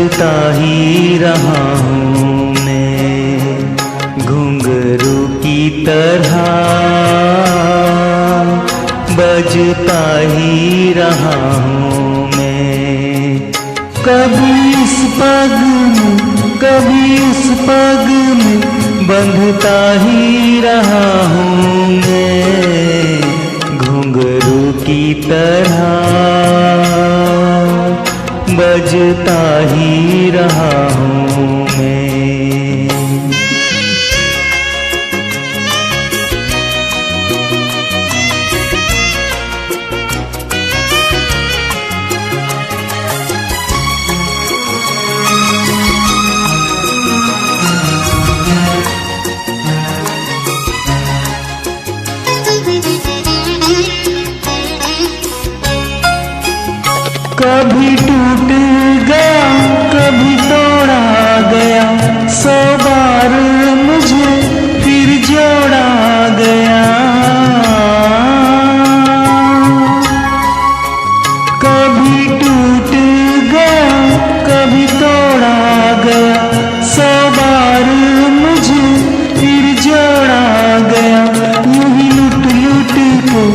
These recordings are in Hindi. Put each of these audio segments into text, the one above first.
बजता ही रहा हूँ मैं, घुंघरू की तरह बजता ही रहा हूँ मैं। कभी इस पग में कभी उस पग में बंधता ही रहा हूँ मैं, घुंघरू की तरह बजता ही रहा हूँ मैं। कभी टूट गया कभी तोड़ा गया, 100 बार मुझे फिर जोड़ा गया। कभी टूट गया कभी तोड़ा गया, 100 बार मुझे फिर जोड़ा गया। यूं ही लुट लुट के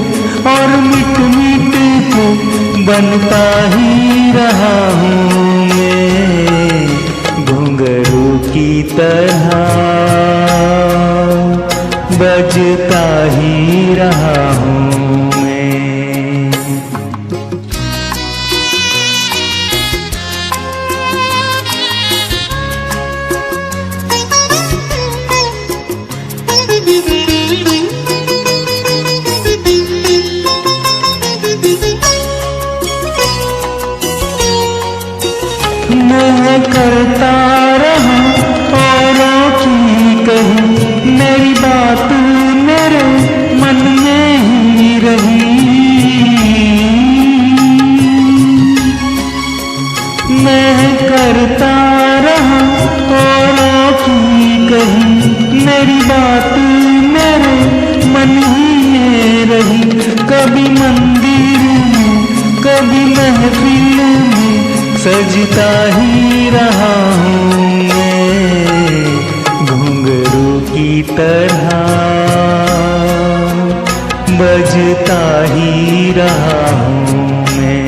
और मिट मिट के बनता ही रहा हूँ मैं, घुंघरू की तरह बजता ही रहा हूँ मैं। मैं करता रहा औरों की कही, मेरी बात मेरे मन में ही रही। मैं करता रहा औरों की कही, मेरी बात मेरे मन ही में रही। कभी मंदिर में कभी महफिल में सजता ही रहा हूँ मैं, घुंघरू की तरह बजता ही रहा हूँ मैं।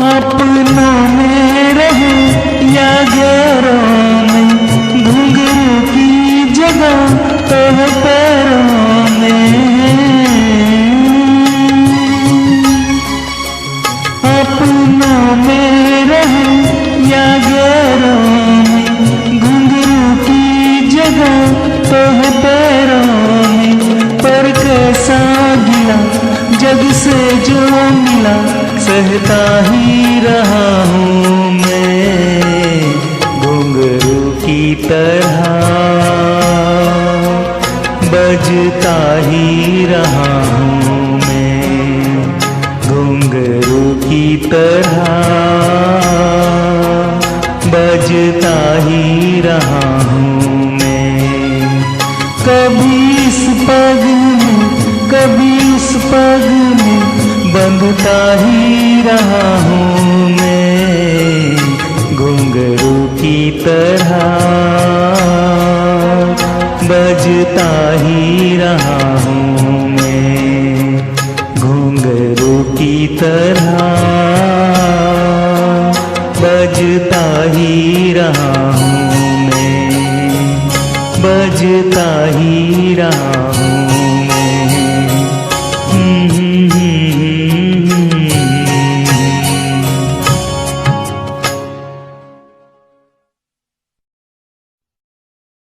अपनों में रहे या गैरों में, घुंघरू की जगह तो है पैरों में। अपनों में रहे या गैरों में, घुंघरू की जगह तो है पैरों में। पर कैसा गिला जग से जो मिला, सहता ही रहा हूँ मैं, घुंघरू की तरह बजता ही रहा हूँ मैं, घुंघरू की तरह बजता ही रहा हूँ मैं। कभी इस पग में कभी उस पग में बंधता ही रहा हूँ मैं, घुंघरू की तरह बजता ही रहा हूँ मैं, घुंघरू की तरह बजता ही रहा हूँ मैं, बजता ही रहा